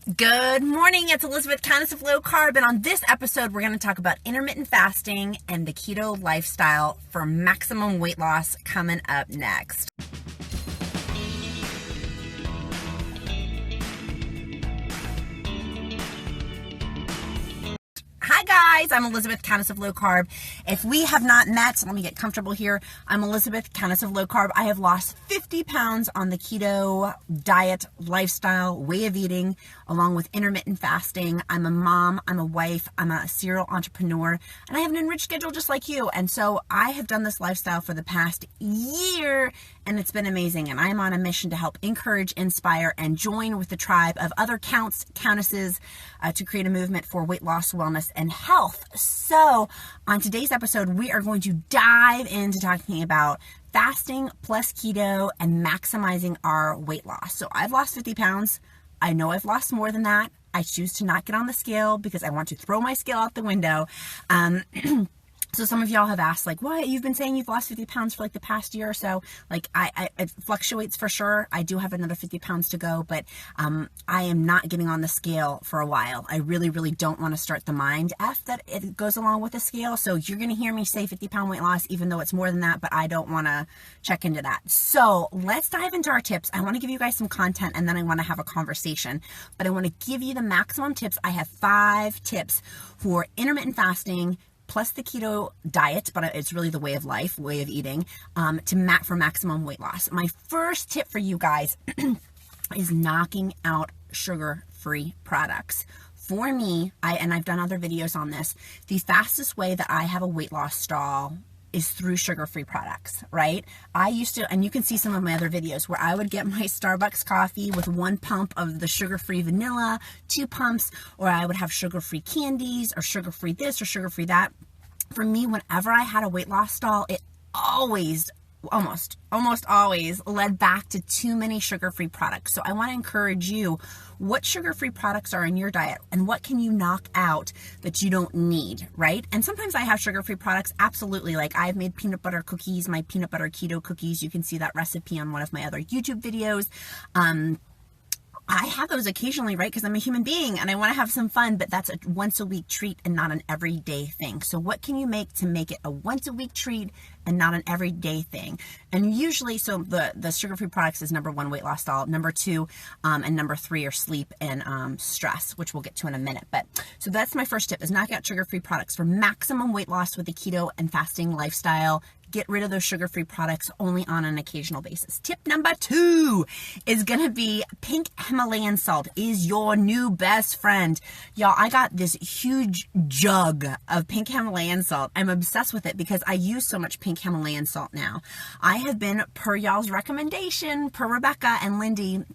Good morning, it's Elizabeth, Countess of Low Carb, and on this episode we're going to talk about intermittent fasting and the keto lifestyle for maximum weight loss coming up next. Hi guys, I'm Elizabeth, Countess of Low Carb. If we have not met, let me get comfortable here. I'm Elizabeth, Countess of Low Carb. I have lost 50 pounds on the keto diet, lifestyle, way of eating, along with intermittent fasting. I'm a mom, I'm a wife, I'm a serial entrepreneur, and I have an enriched schedule just like you. And so I have done this lifestyle for the past year, and it's been amazing. And I'm on a mission to help encourage, inspire, and join with the tribe of other countesses to create a movement for weight loss, wellness, and health. So on today's episode, we are going to dive into talking about fasting plus keto and maximizing our weight loss. So I've lost 50 pounds. I know I've lost more than that. I choose to not get on the scale because I want to throw my scale out the window. So some of y'all have asked, like, what? You've been saying you've lost 50 pounds for like the past year or so. Like, it fluctuates for sure. I do have another 50 pounds to go, but I am not getting on the scale for a while. I really, really don't want to start the mind F that it goes along with the scale. So you're going to hear me say 50-pound weight loss, even though it's more than that, but I don't want to check into that. So let's dive into our tips. I want to give you guys some content, and then I want to have a conversation. But I want to give you the maximum tips. I have 5 tips for intermittent fasting, plus the keto diet, but it's really the way of life, way of eating, for maximum weight loss. My first tip for you guys is knocking out sugar-free products. For me, I've done other videos on this, the fastest way that I have a weight loss stall is through sugar-free products, right? I used to, and you can see some of my other videos where I would get my Starbucks coffee with 1 pump of the sugar-free vanilla, 2 pumps, or I would have sugar-free candies or sugar-free this or sugar-free that. For me, whenever I had a weight loss stall, it almost always led back to too many sugar-free products. So I want to encourage you, what sugar-free products are in your diet and what can you knock out that you don't need, right? And sometimes I have sugar-free products, absolutely. Like I've made peanut butter cookies, my peanut butter keto cookies. You can see that recipe on one of my other YouTube videos. I have those occasionally, right? Because I'm a human being and I want to have some fun, but that's a once a week treat and not an everyday thing. So what can you make to make it a once a week treat and not an everyday thing? And usually, so the sugar-free products is number 1, weight loss stall. Number 2 and number 3 are sleep and stress, which we'll get to in a minute. But so that's my first tip, is knock out sugar-free products for maximum weight loss with the keto and fasting lifestyle. Get rid of those sugar-free products only on an occasional basis. Tip number 2 is going to be pink Himalayan salt is your new best friend. Y'all, I got this huge jug of pink Himalayan salt. I'm obsessed with it because I use so much pink Himalayan salt now. I have been, per y'all's recommendation, per Rebecca and Linda,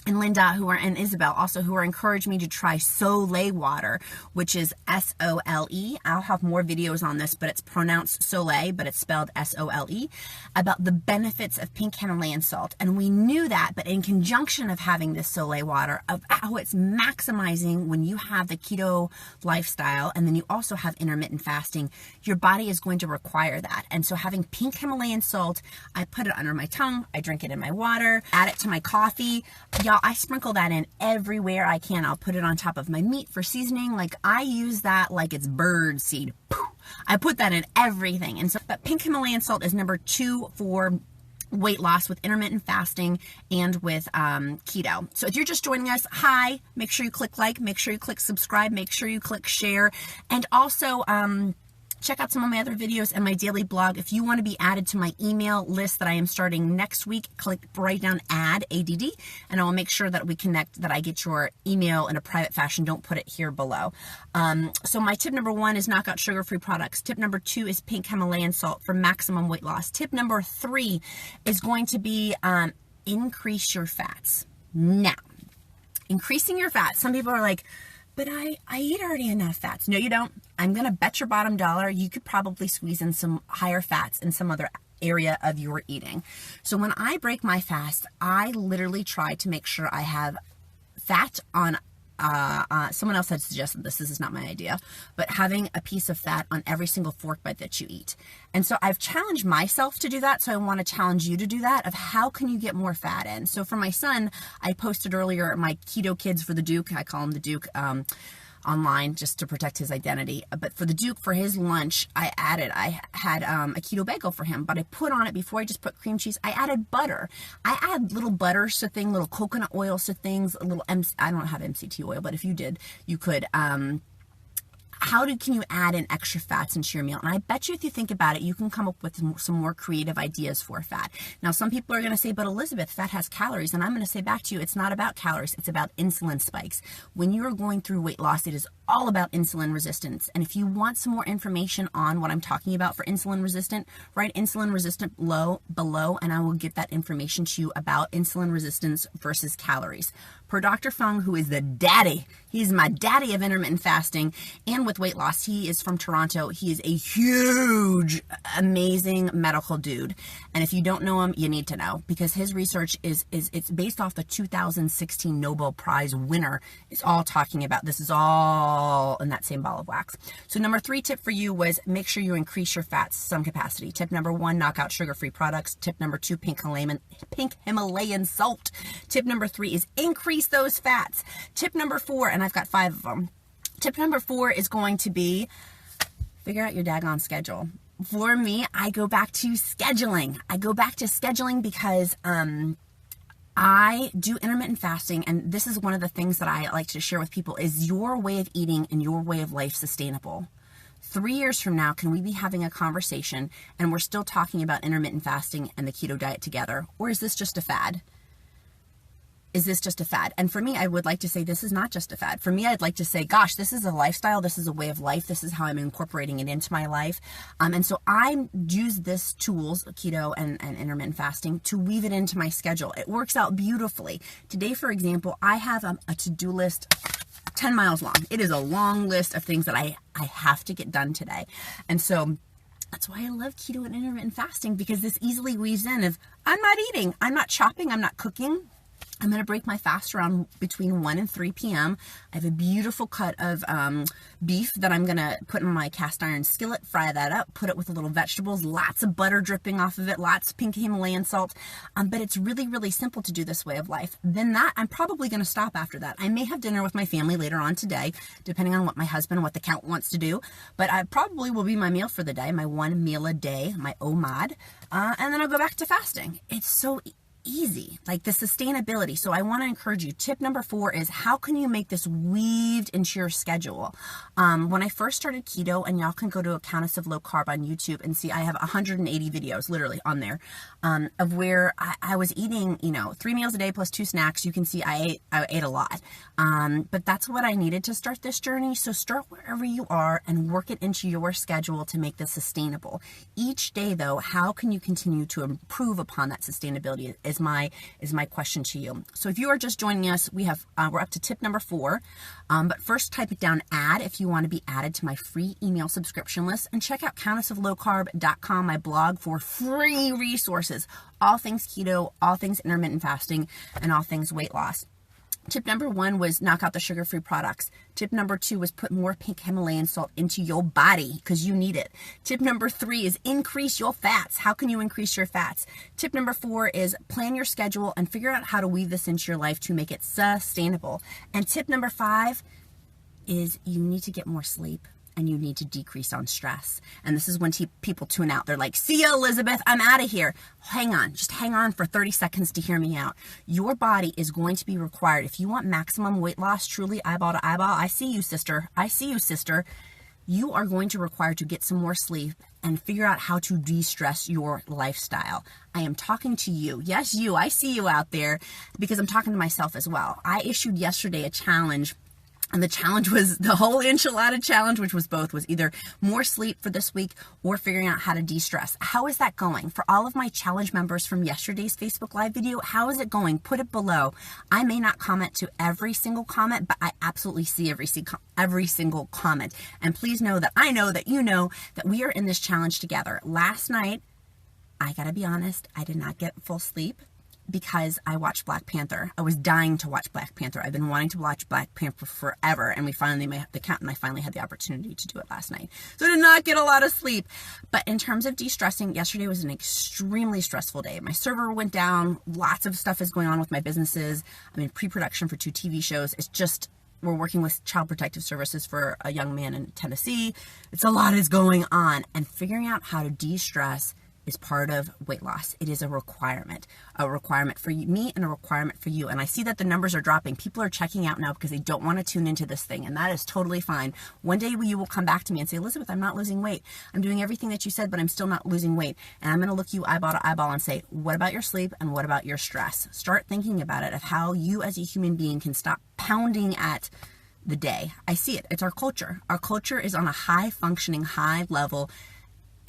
and Isabel also, who are encouraged me to try Soleil water, which is S-O-L-E. I'll have more videos on this, but it's pronounced Soleil, but it's spelled S-O-L-E, about the benefits of pink Himalayan salt. And we knew that, but in conjunction of having this Soleil water, of how it's maximizing when you have the keto lifestyle, and then you also have intermittent fasting, your body is going to require that. And so having pink Himalayan salt, I put it under my tongue, I drink it in my water, add it to my coffee. Y'all, I sprinkle that in everywhere I can. I'll put it on top of my meat for seasoning. Like I use that like it's bird seed. I put that in everything. And so that pink Himalayan salt is number 2 for weight loss with intermittent fasting and with keto. So if you're just joining us, hi, make sure you click like, make sure you click subscribe, make sure you click share, and also check out some of my other videos and my daily blog. If you want to be added to my email list that I am starting next week, click right down add, ADD, and I will make sure that we connect, that I get your email in a private fashion. Don't put it here below. So my tip number 1 is knock out sugar-free products. Tip number 2 is pink Himalayan salt for maximum weight loss. Tip number 3 is going to be increase your fats. Now, increasing your fats. Some people are like, but I eat already enough fats. No, you don't. I'm going to bet your bottom dollar you could probably squeeze in some higher fats in some other area of your eating. So when I break my fast, I literally try to make sure I have fat on someone else had suggested this is not my idea, but having a piece of fat on every single fork bite that you eat. And so I've challenged myself to do that, so I want to challenge you to do that, of how can you get more fat in. So for my son, I posted earlier my keto kids for the Duke, I call him the Duke, online just to protect his identity. But for the Duke, for his lunch, I had a keto bagel for him, but I put on it, before I just put cream cheese, I added butter. I add little butters to things, little coconut oils to things, a little, I don't have MCT oil, but if you did, you could, can you add in extra fats into your meal? And I bet you if you think about it, you can come up with some more creative ideas for fat. Now, some people are going to say, but Elizabeth, fat has calories. And I'm going to say back to you, it's not about calories. It's about insulin spikes. When you are going through weight loss, it is all about insulin resistance. And if you want some more information on what I'm talking about for insulin resistant, write insulin resistant below, and I will get that information to you about insulin resistance versus calories. Per Dr. Fung, who is the daddy, he's my daddy of intermittent fasting and with weight loss. He is from Toronto. He is a huge, amazing medical dude. And if you don't know him, you need to know, because his research it's based off the 2016 Nobel Prize winner. It's all talking about, this is all in that same ball of wax. So number 3 tip for you was make sure you increase your fats some capacity. Tip number 1, knock out sugar-free products. Tip number 2, pink Himalayan salt. Tip number 3 is increase those fats. Tip number 4, and I've got 5 of them. Tip number 4 is going to be figure out your daggone schedule. For me, I go back to scheduling. Because I do intermittent fasting, and this is one of the things that I like to share with people. Is your way of eating and your way of life sustainable? 3 years from now, can we be having a conversation and we're still talking about intermittent fasting and the keto diet together? Or is this just a fad? Is this just a fad? And for me, I would like to say this is not just a fad. For me, I'd like to say, gosh, this is a lifestyle. This is a way of life. This is how I'm incorporating it into my life. And so I use this tools, keto and intermittent fasting, to weave it into my schedule. It works out beautifully. Today, for example, I have a to-do list 10 miles long. It is a long list of things that I have to get done today. And so that's why I love keto and intermittent fasting, because this easily weaves in of, I'm not eating, I'm not chopping, I'm not cooking. I'm going to break my fast around between 1 and 3 p.m. I have a beautiful cut of beef that I'm going to put in my cast iron skillet, fry that up, put it with a little vegetables, lots of butter dripping off of it, lots of pink Himalayan salt. But it's really, really simple to do this way of life. Then that, I'm probably going to stop after that. I may have dinner with my family later on today, depending on what my husband, what the count wants to do. But I probably will be my meal for the day, my 1 meal a day, my OMAD. And then I'll go back to fasting. It's so easy, like the sustainability. So I want to encourage you. Tip number 4 is, how can you make this weaved into your schedule? When I first started keto, and y'all can go to Countess of Low Carb on YouTube and see, I have 180 videos literally on there, of where I was eating, 3 meals a day plus 2 snacks. You can see I ate a lot. But that's what I needed to start this journey. So start wherever you are and work it into your schedule to make this sustainable. Each day though, how can you continue to improve upon that sustainability is my question to you. So if you are just joining us, we're up to tip number 4. But first, type it down, add, if you want to be added to my free email subscription list, and check out countessoflowcarb.com, my blog, for free resources, all things keto, all things intermittent fasting, and all things weight loss. Tip number 1 was knock out the sugar-free products. Tip number 2 was put more pink Himalayan salt into your body because you need it. Tip number 3 is increase your fats. How can you increase your fats? Tip number 4 is plan your schedule and figure out how to weave this into your life to make it sustainable. And tip number 5 is you need to get more sleep. And you need to decrease on stress. And this is when people tune out. They're like, see ya, Elizabeth, I'm out of here. Just hang on for 30 seconds to hear me out. Your body is going to be required. If you want maximum weight loss, truly eyeball to eyeball, I see you, sister. You are going to require to get some more sleep and figure out how to de-stress your lifestyle. I am talking to you. Yes, you. I see you out there, because I'm talking to myself as well. I issued yesterday a challenge. And the challenge was the whole enchilada challenge, which was either more sleep for this week or figuring out how to de-stress. How is that going? For all of my challenge members from yesterday's Facebook Live video, how is it going? Put it below. I may not comment to every single comment, but I absolutely see every single comment. And please know that I know that you know that we are in this challenge together. Last night, I gotta be honest, I did not get full sleep. because I watched Black Panther. I was dying to watch Black Panther. I've been wanting to watch Black Panther forever, and the Cat and I finally had the opportunity to do it last night. So I did not get a lot of sleep. But in terms of de-stressing, yesterday was an extremely stressful day. My server went down. Lots of stuff is going on with my businesses. I'm in pre-production for 2 TV shows. It's just, we're working with Child Protective Services for a young man in Tennessee. It's a lot is going on, and figuring out how to de-stress is part of weight loss. It is a requirement for me and a requirement for you. And I see that the numbers are dropping. People are checking out now because they don't want to tune into this thing, and that is totally fine. One day you will come back to me and say, Elizabeth, I'm not losing weight. I'm doing everything that you said, but I'm still not losing weight. And I'm going to look you eyeball to eyeball and say, what about your sleep and what about your stress? Start thinking about it, of how you as a human being can stop pounding at the day. I see it. It's our culture. Our culture is on a high functioning, high level.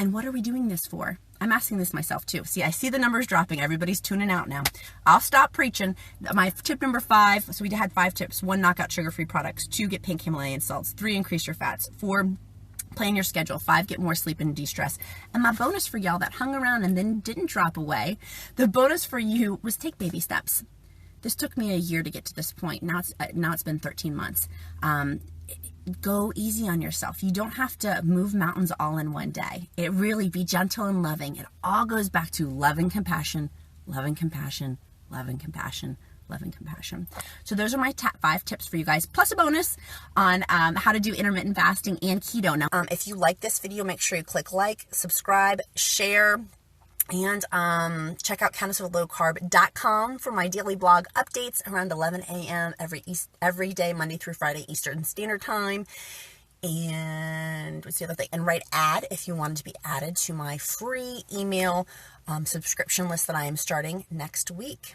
And what are we doing this for? I'm asking this myself too. See, I see the numbers dropping. Everybody's tuning out now. I'll stop preaching. My tip number 5, so we had 5 tips. 1, knock out sugar-free products. 2, get pink Himalayan salts. 3, increase your fats. 4, plan your schedule. 5, get more sleep and de-stress. And my bonus for y'all that hung around and then didn't drop away, the bonus for you was take baby steps. This took me a year to get to this point. Now it's been 13 months. Go easy on yourself. You don't have to move mountains all in one day. It really, be gentle and loving. It all goes back to love and compassion, love and compassion, love and compassion, love and compassion. So those are my 5 tips for you guys, plus a bonus on how to do intermittent fasting and keto. Now, if you like this video, make sure you click like, subscribe, share, and check out counteroflowcarb.com for my daily blog updates around 11 a.m. every day, Monday through Friday, Eastern Standard Time. And what's the other thing? And write add if you wanted to be added to my free email subscription list that I am starting next week.